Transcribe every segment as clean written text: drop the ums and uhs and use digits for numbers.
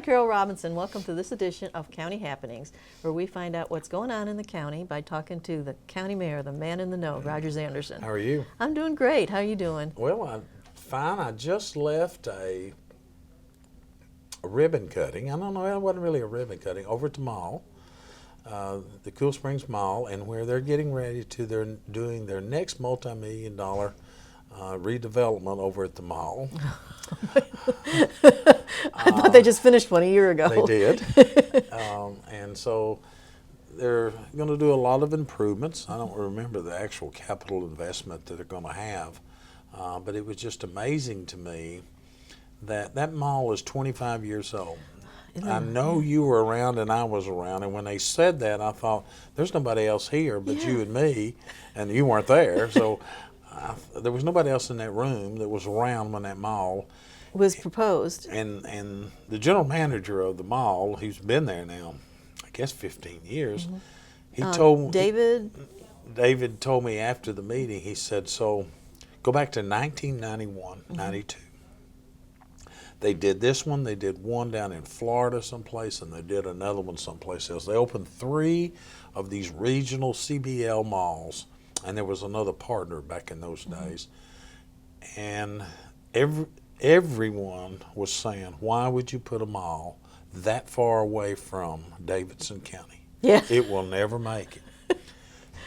Carole Robinson. Welcome to this edition of County Happenings, where we find out what's going on in the county by talking to the county mayor, the man in the know, Roger Zanderson. How are you? I'm doing great. How are you doing? Well, I'm fine. I just left a ribbon cutting. I don't know, it wasn't really a ribbon cutting, over at the mall, the Cool Springs Mall, and where they're getting ready to, doing their next multi-million-dollar redevelopment over at the mall. I thought they just finished one a year ago. They did. And so they're going to do a lot of improvements. I don't remember the actual capital investment that they're going to have, but it was just amazing to me that that mall is 25 years old. I know you were around and I was around, and when they said that, I thought, there's nobody else here but you and me, and you weren't there, so there was nobody else in that room that was around when that mall was proposed. And the general manager of the mall, who's been there now, I guess 15 years, he told David told me after the meeting, he said, so go back to 1991, 92. They did this one, they did one down in Florida someplace, and they did another one someplace else. They opened 3 of these regional CBL malls, and there was another partner back in those days. And everyone was saying, why would you put a mall that far away from Davidson County? Yeah. It will never make it.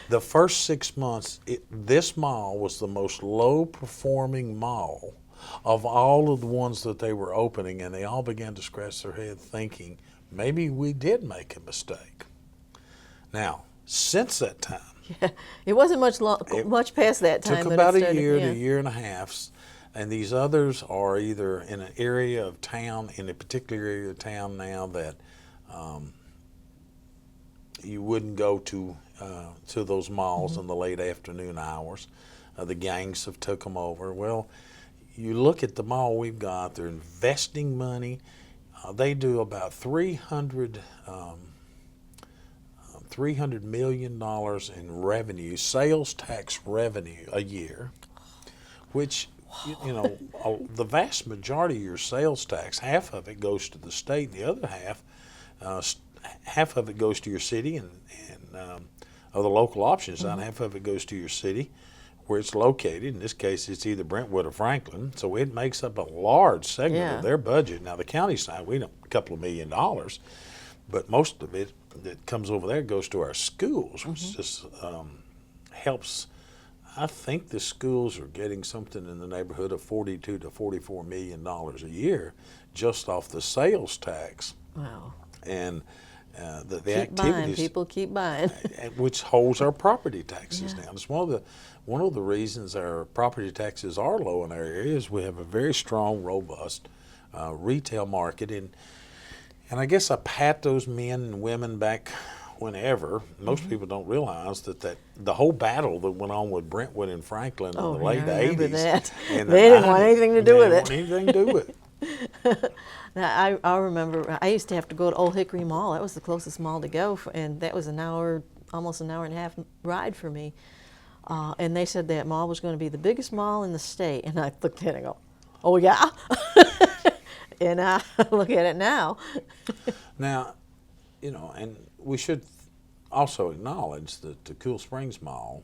The first 6 months, this mall was the most low-performing mall of all of the ones that they were opening, and they all began to scratch their head thinking, maybe we did make a mistake. Now, since that time, it wasn't much past that time. Took about a year to a year and a half, and these others are either in an area of town, in a particular area of town now that you wouldn't go to those malls in the late afternoon hours. The gangs have took them over. Well, you look at the mall we've got, they're investing money. They do about $300 million in revenue, sales tax revenue a year, which, you know, the vast majority of your sales tax, half of it goes to the state, and the other half of it goes to your city and of the local options, and half of it goes to your city where it's located. In this case, it's either Brentwood or Franklin, so it makes up a large segment of their budget. Now, the county side, we don't, a couple of $1 million, but most of it that comes over there goes to our schools, which just helps. I think the schools are getting something in the neighborhood of $42 to $44 million a year just off the sales tax. Wow. And the keep activities, buying, people keep buying, which holds our property taxes down. It's one of the reasons our property taxes are low in our area is we have a very strong, robust retail market, and I guess I pat those men and women back whenever. Most people don't realize that the whole battle that went on with Brentwood and Franklin in the late 80s. And they didn't want anything to do with it. They didn't want anything to do with it. Now, I remember I used to have to go to Old Hickory Mall. That was the closest mall to go, and that was almost an hour and a half ride for me. And they said that mall was going to be the biggest mall in the state. And I looked at it and go, oh, yeah? And I look at it now. Now, you know, and we should also acknowledge that the Cool Springs Mall,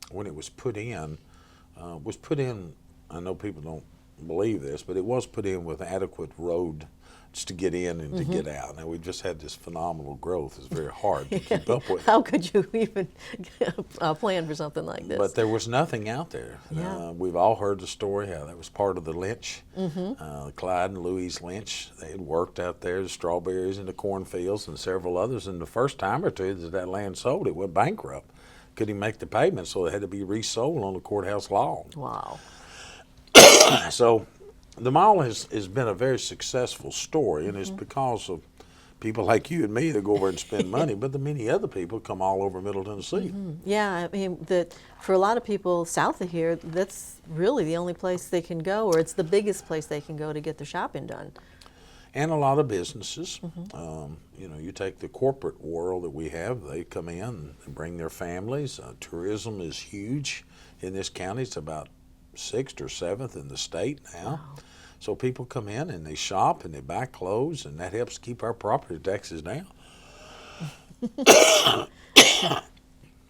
when it was put in, I know people don't believe this, but it was put in with adequate roads to get in and to get out. Now, we just had this phenomenal growth. It's very hard to keep up with. How could you even plan for something like this? But there was nothing out there. We've all heard the story how that was part of the Lynch, Clyde and Louise Lynch. They had worked out there, the strawberries and the cornfields and several others. And the first time or two that land sold, it went bankrupt. Couldn't make the payment, so it had to be resold on the courthouse lawn. Wow. So the mall has been a very successful story, and it's because of people like you and me that go over and spend money, but the many other people come all over Middle Tennessee. Yeah, I mean, for a lot of people south of here, that's really the only place they can go, or it's the biggest place they can go to get their shopping done. And a lot of businesses. You know, you take the corporate world that we have, they come in and bring their families. Tourism is huge in this county. It's about 6th or 7th in the state now. Wow. So people come in and they shop and they buy clothes, and that helps keep our property taxes down.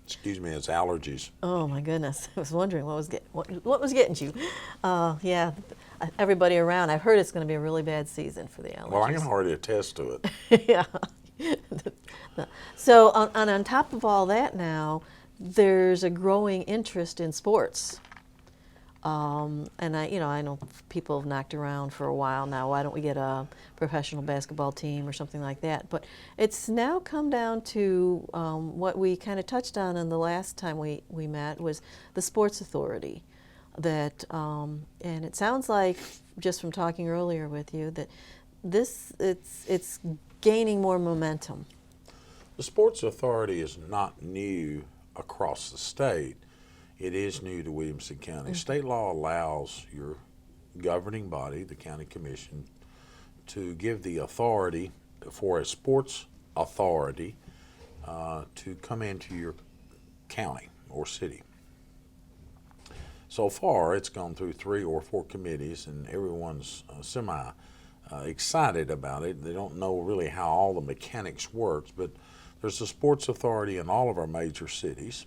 Excuse me, it's allergies. Oh my goodness! I was wondering what was getting you. Yeah, everybody around. I've heard it's going to be a really bad season for the allergies. Well, I can already attest to it. Yeah. So on top of all that, now there's a growing interest in sports. And I know people have knocked around for a while now. Why don't we get a professional basketball team or something like that? But it's now come down to what we kind of touched on in the last time we met was the sports authority. That and it sounds like just from talking earlier with you that it's gaining more momentum. The sports authority is not new across the state. It is new to Williamson County. Mm-hmm. State law allows your governing body, the county commission, to give the authority for a sports authority to come into your county or city. So far, it's gone through 3 or 4 committees, and everyone's excited about it. They don't know really how all the mechanics works, but there's a sports authority in all of our major cities.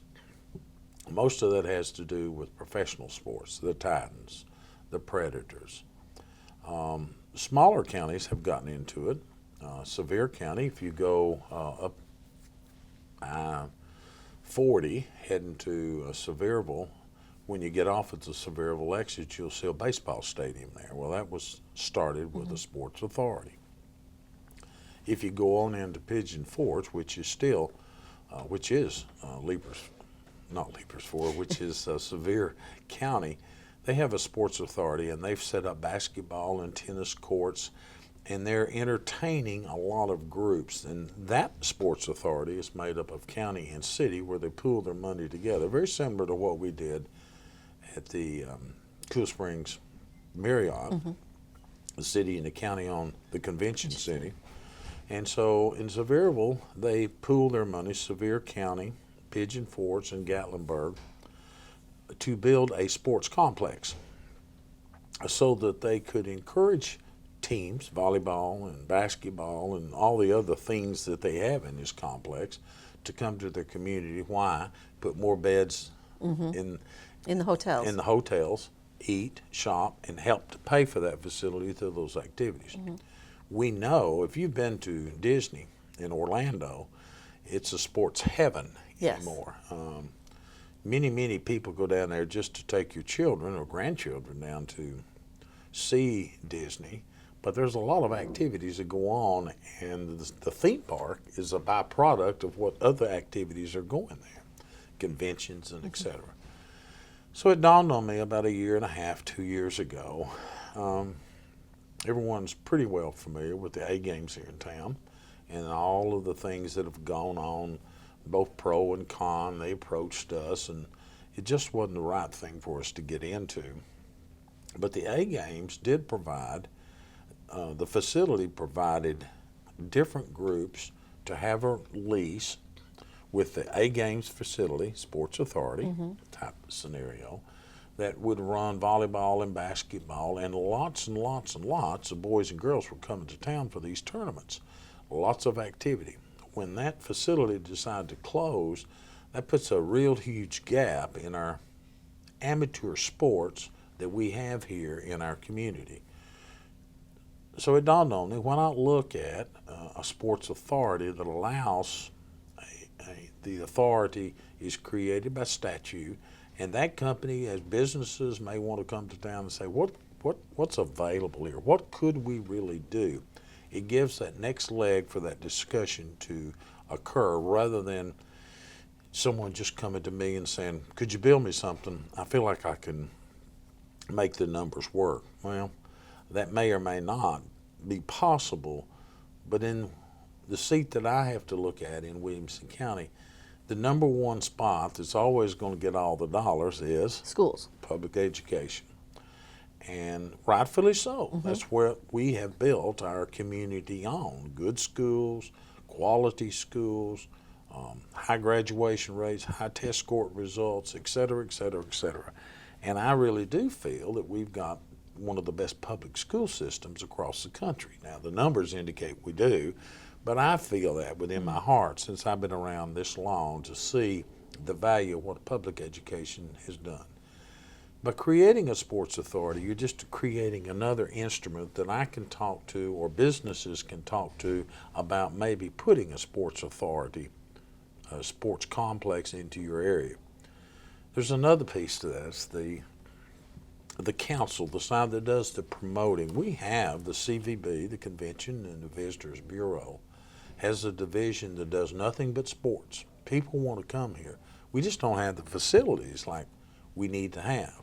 Most of that has to do with professional sports, the Titans, the Predators. Smaller counties have gotten into it. Sevier County, if you go up I-40 heading to Sevierville, when you get off at the Sevierville exit, you'll see a baseball stadium there. Well, that was started with the sports authority. If you go on into Pigeon Forge, which is still, which is Sevier County, they have a sports authority, and they've set up basketball and tennis courts, and they're entertaining a lot of groups. And that sports authority is made up of county and city, where they pool their money together, very similar to what we did at the Cool Springs Marriott. The city and the county own the convention center. And so in Sevierville, they pool their money, Sevier County, Pigeon Forge, and Gatlinburg, to build a sports complex so that they could encourage teams, volleyball and basketball and all the other things that they have in this complex, to come to their community. Why? Put more beds in the hotels. Eat, shop, and help to pay for that facility through those activities. We know, if you've been to Disney in Orlando, it's a sports heaven anymore. Many people go down there just to take your children or grandchildren down to see Disney, but there's a lot of activities that go on, and the theme park is a byproduct of what other activities are going there, conventions and et cetera. So it dawned on me about 1.5 years, 2 years ago. Everyone's pretty well familiar with the A games here in town and all of the things that have gone on, both pro and con. They approached us, and it just wasn't the right thing for us to get into. But the A games did provide, the facility provided different groups to have a lease with the A games facility, sports authority type scenario, that would run volleyball and basketball, and lots and lots and lots of boys and girls were coming to town for these tournaments. Lots of activity. When that facility decided to close, that puts a real huge gap in our amateur sports that we have here in our community. So it dawned on me, why not look at a sports authority that allows, the authority is created by statute, and that company, as businesses may want to come to town and say, what's available here? What could we really do? It gives that next leg for that discussion to occur, rather than someone just coming to me and saying, could you build me something? I feel like I can make the numbers work. Well, that may or may not be possible, but in the seat that I have to look at in Williamson County, the number one spot that's always going to get all the dollars is schools, public education. And rightfully so. That's where we have built our community on. Good schools, quality schools, high graduation rates, high test score results, et cetera, et cetera, et cetera. And I really do feel that we've got one of the best public school systems across the country. Now, the numbers indicate we do, but I feel that within my heart, since I've been around this long, to see the value of what public education has done. By creating a sports authority, you're just creating another instrument that I can talk to, or businesses can talk to, about maybe putting a sports authority, a sports complex into your area. There's another piece to this, the council, the side that does the promoting. We have the CVB, the Convention and the Visitors Bureau, has a division that does nothing but sports. People want to come here. We just don't have the facilities like we need to have.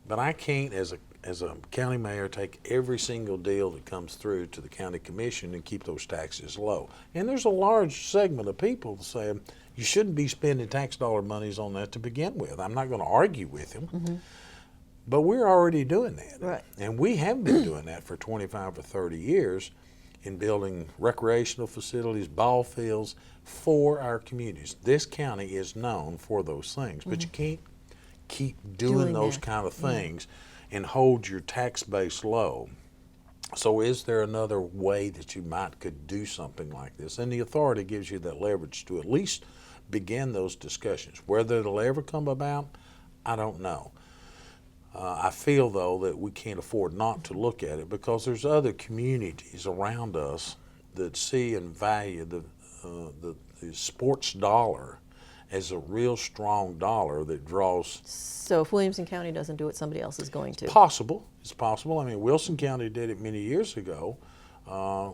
But I can't, as a county mayor, take every single deal that comes through to the county commission and keep those taxes low. And there's a large segment of people saying you shouldn't be spending tax dollar monies on that to begin with. I'm not going to argue with him, but we're already doing that. Right. And we have been doing that for 25 or 30 years in building recreational facilities, ball fields for our communities. This county is known for those things, but you can't keep doing those that. kind of things and hold your tax base low. So is there another way that you could do something like this? And the authority gives you that leverage to at least begin those discussions. Whether it'll ever come about, I don't know. I feel, though, that we can't afford not to look at it, because there's other communities around us that see and value the sports dollar as a real strong dollar that draws. So if Williamson County doesn't do it, somebody else is going to. It's possible. I mean, Wilson County did it many years ago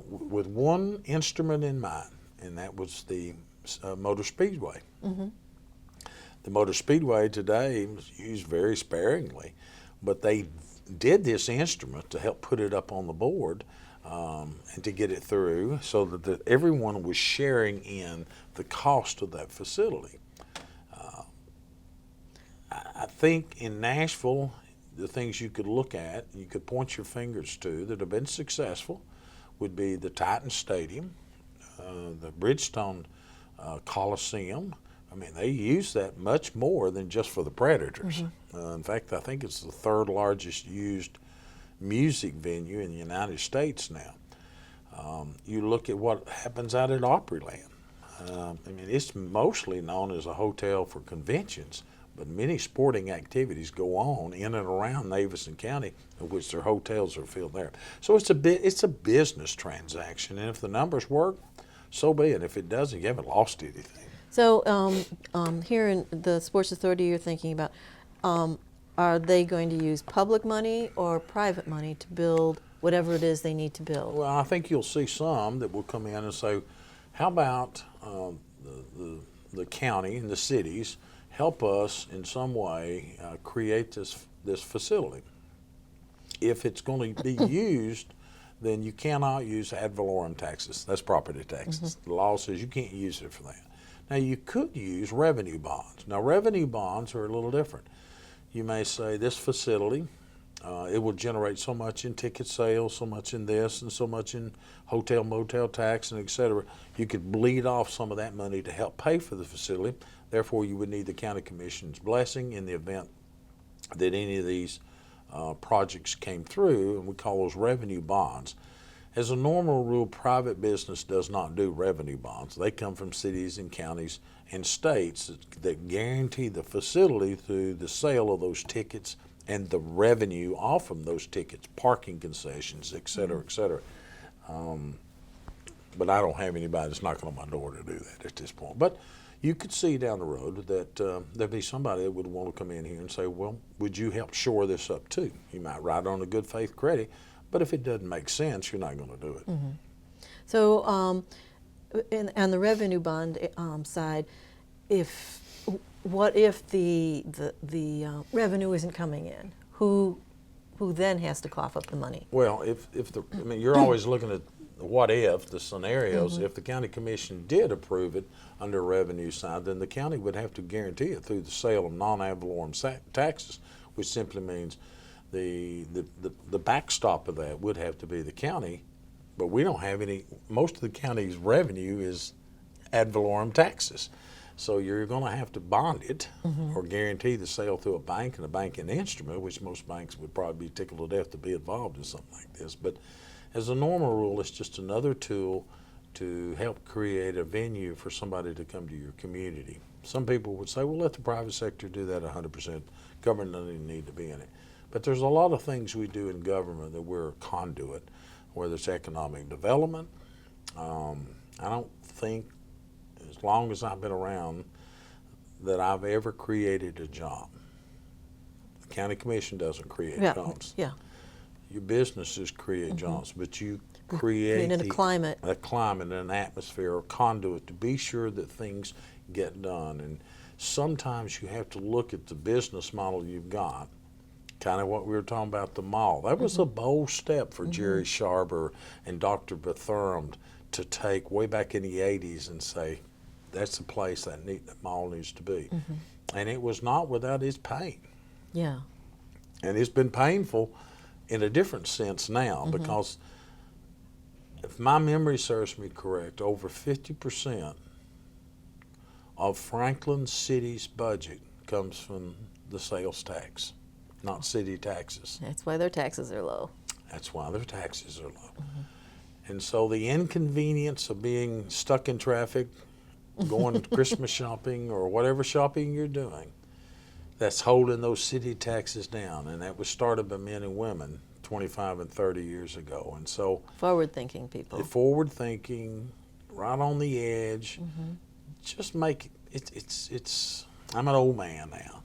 with one instrument in mind, and that was the motor speedway. The motor speedway today is used very sparingly, but they did this instrument to help put it up on the board and to get it through, so that everyone was sharing in the cost of that facility. I think in Nashville, the things you could look at, you could point your fingers to that have been successful, would be the Titan Stadium, the Bridgestone Coliseum. I mean, they use that much more than just for the Predators. In fact, I think it's the third largest used music venue in the United States now. You look at what happens out at Opryland. I mean, it's mostly known as a hotel for conventions, but many sporting activities go on in and around Davison County, in which their hotels are filled there. So it's a business transaction, and if the numbers work, so be it. If it doesn't, you haven't lost anything. So here in the Sports Authority you're thinking about, are they going to use public money or private money to build whatever it is they need to build? Well, I think you'll see some that will come in and say, how about the county and the cities help us in some way create this facility? If it's going to be used, then you cannot use ad valorem taxes. That's property taxes. The law says you can't use it for that. Now, you could use revenue bonds. Now, revenue bonds are a little different. You may say this facility, it will generate so much in ticket sales, so much in this, and so much in hotel, motel tax, and et cetera. You could bleed off some of that money to help pay for the facility. Therefore, you would need the county commission's blessing in the event that any of these projects came through, and we call those revenue bonds. As a normal rule, private business does not do revenue bonds. They come from cities and counties and states that guarantee the facility through the sale of those tickets and the revenue off from those tickets, parking concessions, et cetera, et cetera. But I don't have anybody that's knocking on my door to do that at this point. But you could see down the road that there'd be somebody that would want to come in here and say, well, would you help shore this up too? You might write on a good faith credit, but if it doesn't make sense, you're not going to do it. So on the revenue bond side, what if the revenue isn't coming in? Who then has to cough up the money? Well, you're always looking at what if, the scenarios. If the county commission did approve it under revenue side, then the county would have to guarantee it through the sale of non-ad valorem taxes, which simply means the backstop of that would have to be the county, but we don't have any. Most of the county's revenue is ad valorem taxes. So you're going to have to bond it or guarantee the sale through a bank and a banking instrument, which most banks would probably be tickled to death to be involved in something like this. But as a normal rule, it's just another tool to help create a venue for somebody to come to your community. Some people would say, well, let the private sector do that 100%. Government doesn't even need to be in it. But there's a lot of things we do in government that we're a conduit, whether it's economic development. I don't think, as long as I've been around, that I've ever created a job. The county commission doesn't create jobs. Yeah. Your businesses create jobs, but you create a climate. A climate, an atmosphere, a conduit to be sure that things get done. And sometimes you have to look at the business model you've got, kind of what we were talking about the mall. That was a bold step for Jerry Sharber and Dr. Bethurem to take way back in the 80s and say, that's the place that mall needs to be. And it was not without its pain. Yeah. And it's been painful in a different sense now because if my memory serves me correct, over 50% of Franklin City's budget comes from the sales tax, not city taxes. That's why their taxes are low. That's why their taxes are low. And so the inconvenience of being stuck in traffic, going Christmas shopping or whatever shopping you're doing, that's holding those city taxes down. And that was started by men and women 25 and 30 years ago. And so Forward-thinking people. forward-thinking, right on the edge, just make it's I'm an old man now.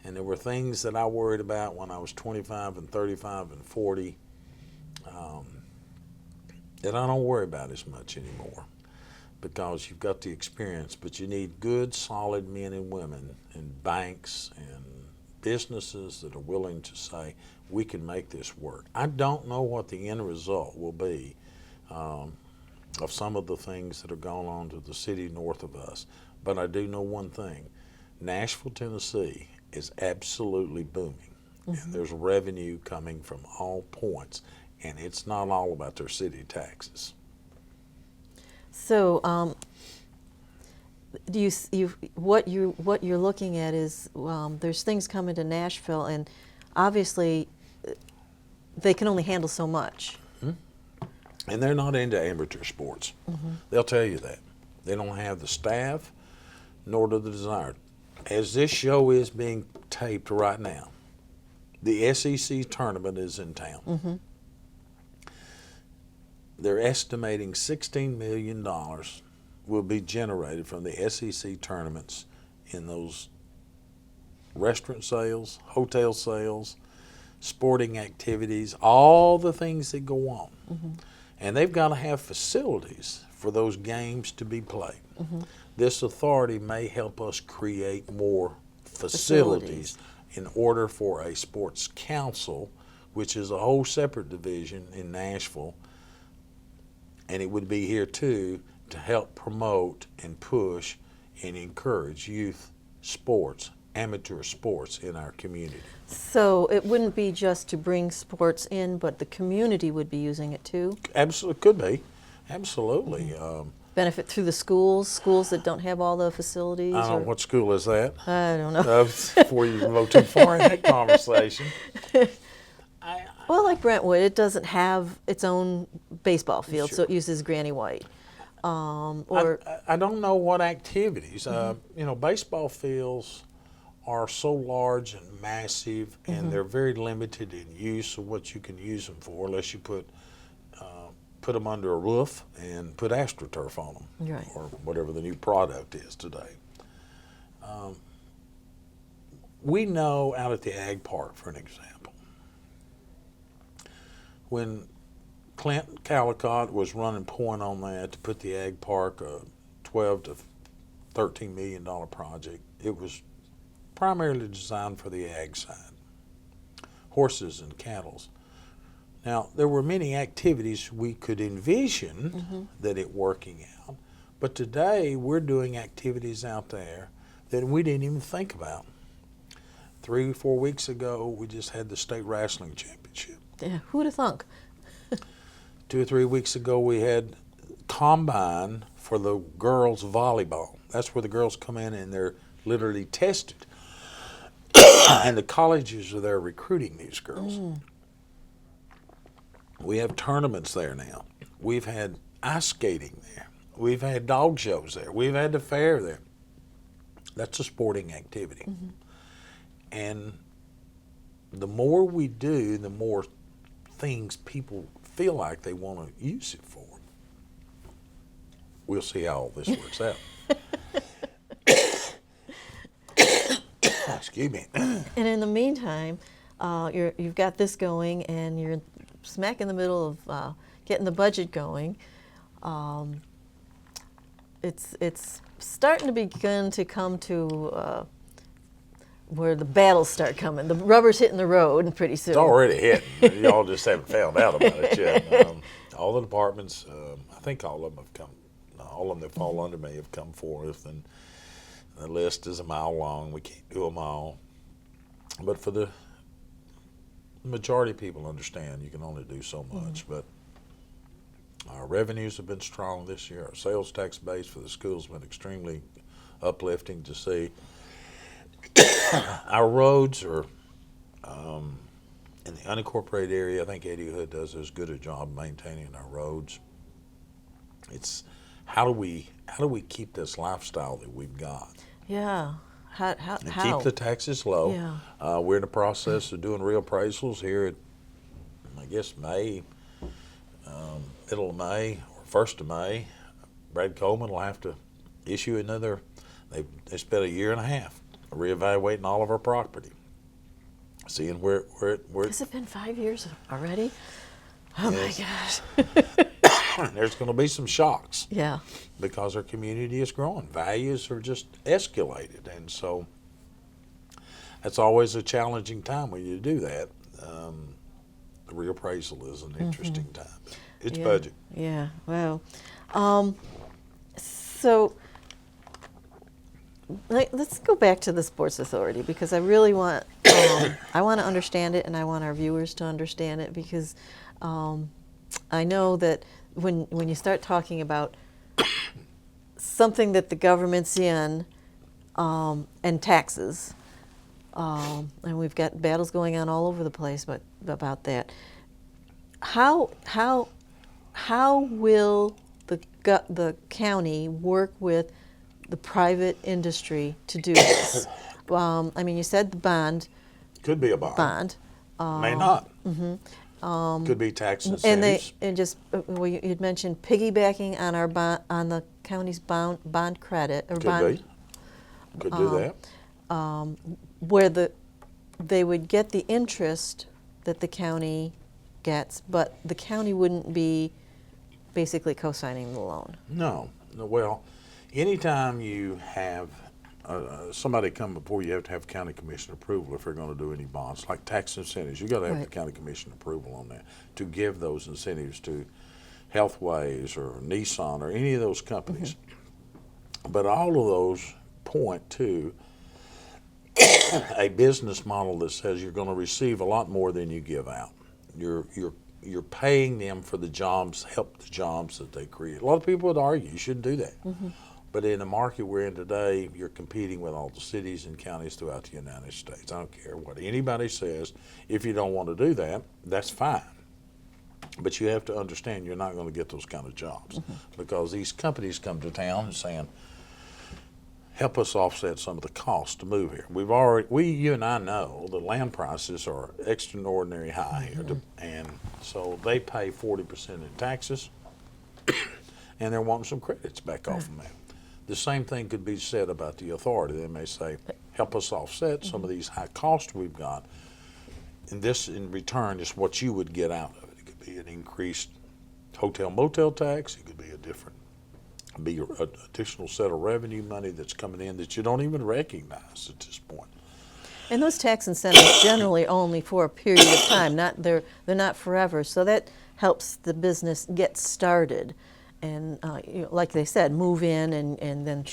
And there were things that I worried about when I was 25 and 35 and 40 that I don't worry about as much anymore because you've got the experience, but you need good, solid men and women in banks and businesses that are willing to say, we can make this work. I don't know what the end result will be of some of the things that are going on to the city north of us, but I do know one thing. Nashville, Tennessee is absolutely booming. And there's revenue coming from all points, and it's not all about their city taxes. So, what you're looking at is there's things coming to Nashville, and obviously they can only handle so much. And they're not into amateur sports. They'll tell you that. They don't have the staff, nor do the desire. As this show is being taped right now, the SEC tournament is in town. They're estimating $16 million will be generated from the SEC tournaments in those restaurant sales, hotel sales, sporting activities, all the things that go on. And they've got to have facilities for those games to be played. This authority may help us create more facilities in order for a sports council, which is a whole separate division in Nashville, and it would be here too, to help promote and push and encourage youth sports, amateur sports in our community. So it wouldn't be just to bring sports in, but the community would be using it too? Absolutely, could be. Absolutely. Benefit through the schools that don't have all the facilities? I don't know, what school is that? I don't know. Before you go too far in that conversation. Well, like Brentwood, it doesn't have its own baseball field, so Sure. it uses Granny White. I don't know what activities. Baseball fields are so large and massive, and they're very limited in use of what you can use them for, unless you put them under a roof and put AstroTurf on them, Right. or whatever the new product is today. We know out at the Ag Park, for an example, when Clint Calicott was running point on that to put the Ag Park, a $12 to $13 million project, it was primarily designed for the ag side, horses and cattle. Now, there were many activities we could envision that it working out, but today we're doing activities out there that we didn't even think about. 3 or 4 weeks ago, we just had the state wrestling championship. Yeah, who'd have thunk? 2 or 3 weeks ago, we had combine for the girls' volleyball. That's where the girls come in and they're literally tested. And the colleges are there recruiting these girls. We have tournaments there now. We've had ice skating there. We've had dog shows there. We've had the fair there. That's a sporting activity. And the more we do, the more things people feel like they want to use it for. We'll see how all this works out. Excuse me. And in the meantime, you've got this going, and you're smack in the middle of getting the budget going. It's starting to begin to come to where the battles start coming. The rubber's hitting the road pretty soon. It's already hitting. Y'all just haven't found out about it yet. All the departments, I think all of them have come. All of them that fall under me have come forth, and the list is a mile long. We can't do them all. But for the majority of people understand you can only do so much. But our revenues have been strong this year. Our sales tax base for the schools has been extremely uplifting to see. Our roads are, in the unincorporated area, I think Eddie Hood does as good a job maintaining our roads. It's how do we keep this lifestyle that we've got? Yeah. How? Keep the taxes low. Yeah. We're in the process of doing reappraisals here at, I guess, May, middle of May or 1st of May. Brad Coleman will have to issue another. They spent a year and a half reevaluating all of our property, seeing where Has it been 5 years already? Oh Yes. my gosh. There's going to be some shocks. Yeah. Because our community is growing. Values are just escalated. And so that's always a challenging time when you do that. The reappraisal is an interesting time. It's budget. Yeah, well, so let's go back to the Sports Authority, because I really want, I want to understand it, and I want our viewers to understand it, because I know that when you start talking about something that the government's in, and taxes, and we've got battles going on all over the place about that. How will the county work with the private industry to do this? I mean, you said the bond. Could be a bond. May not. Could be tax incentives. You'd mentioned piggybacking on our bond, on the county's bond credit or Could bond. be. Could do that. Where they would get the interest that the county gets, but the county wouldn't be basically co-signing the loan. No. Well, anytime you have somebody come before you, have to have county commission approval if they're going to do any bonds, like tax incentives. You got to have the county commission approval on that to give those incentives to Healthways or Nissan or any of those companies. But all of those point to a business model that says you're going to receive a lot more than you give out. You're paying them for the jobs, help the jobs that they create. A lot of people would argue you shouldn't do that. But in the market we're in today, you're competing with all the cities and counties throughout the United States. I don't care what anybody says. If you don't want to do that, that's fine. But you have to understand you're not going to get those kind of jobs because these companies come to town and saying, help us offset some of the costs to move here. You and I know the land prices are extraordinarily high here, and so they pay 40% in taxes, and they're wanting some credits back off of that. The same thing could be said about the authority. They may say, help us offset some of these high costs we've got, and this in return is what you would get out of it. It could be an increased hotel motel tax. It could be an additional set of revenue money that's coming in that you don't even recognize at this point. And those tax incentives generally only for a period of time. They're not forever. So that helps the business get started, and like they said, move in and then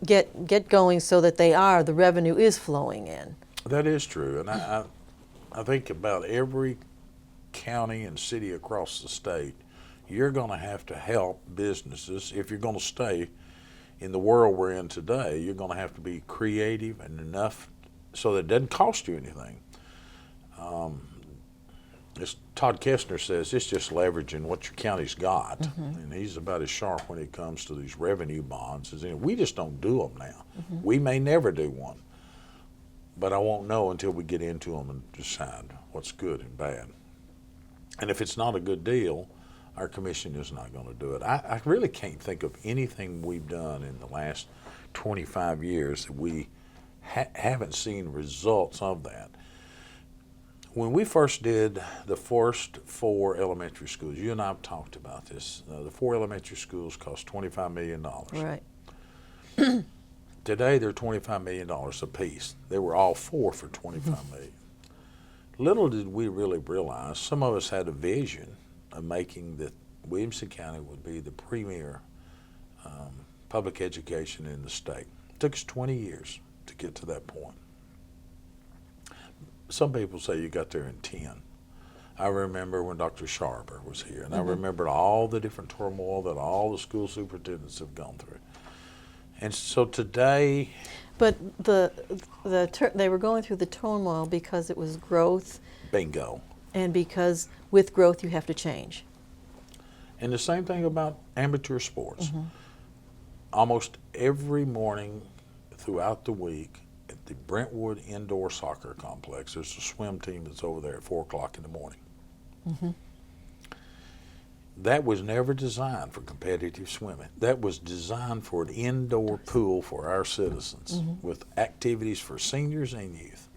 get going so that the revenue is flowing in. That is true, and I think about every county and city across the state. you're going to have to help businesses. If you're going to stay in the world we're in today, you're going to have to be creative and enough so that it doesn't cost you anything. As Todd Kestner says, it's just leveraging what your county's got. And he's about as sharp when it comes to these revenue bonds as any. We just don't do them now. We may never do one, but I won't know until we get into them and decide what's good and bad. And if it's not a good deal, our commission is not going to do it. I really can't think of anything we've done in the last 25 years that we haven't seen results of that. When we first did the first 4 elementary schools, you and I have talked about this. The 4 elementary schools cost $25 million. Right. Today they're $25 million apiece. They were all 4 for $25 million. Little did we really realize, some of us had a vision of making that Williamson County would be the premier public education in the state. It took us 20 years to get to that point. Some people say you got there in 10. I remember when Dr. Sharper was here, and I remembered all the different turmoil that all the school superintendents have gone through. And so today... But they were going through the turmoil because it was growth. Bingo. And because with growth you have to change. And the same thing about amateur sports. Almost every morning throughout the week at the Brentwood Indoor Soccer Complex, there's a swim team that's over there at 4 o'clock in the morning. That was never designed for competitive swimming. That was designed for an indoor pool for our citizens with activities for seniors and youth.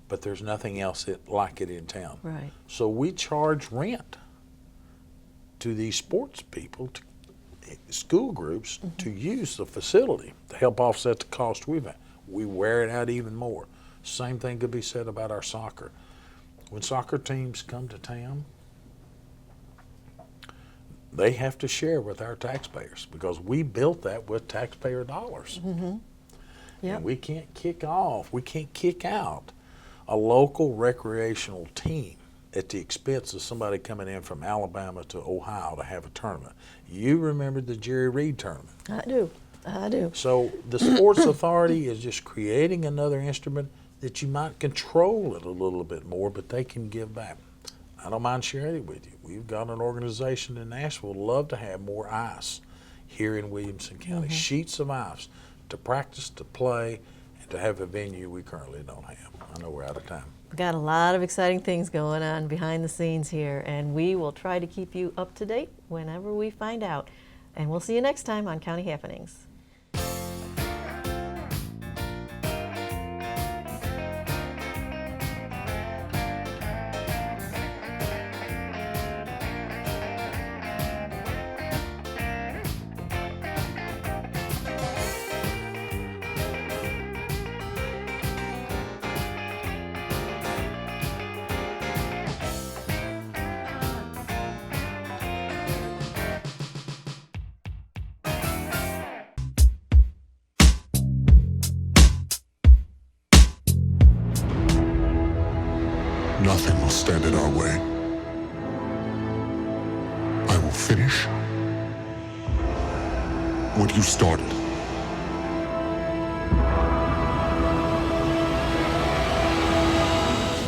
But there's nothing else like it in town. Right. So we charge rent to these sports people, to school groups, to use the facility to help offset the cost we've had. We wear it out even more. Same thing could be said about our soccer. When soccer teams come to town, they have to share with our taxpayers because we built that with taxpayer dollars. And we can't kick out a local recreational team at the expense of somebody coming in from Alabama to Ohio to have a tournament. You remember the Jerry Reed tournament. I do. So the Sports Authority is just creating another instrument that you might control it a little bit more, but they can give back. I don't mind sharing it with you. We've got an organization in Nashville that would love to have more ice here in Williamson County, sheets of ice to practice, to play, and to have a venue we currently don't have. I know we're out of time. We've got a lot of exciting things going on behind the scenes here, and we will try to keep you up to date whenever we find out. And we'll see you next time on County Happenings. Nothing will stand in our way. I will finish what you started.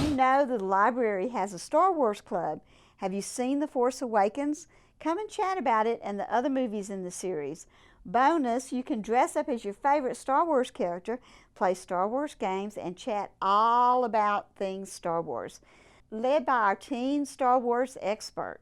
You know the library has a Star Wars club. Have you seen The Force Awakens? Come and chat about it and the other movies in the series. Bonus, you can dress up as your favorite Star Wars character, play Star Wars games, and chat all about things Star Wars. Led by our teen Star Wars expert.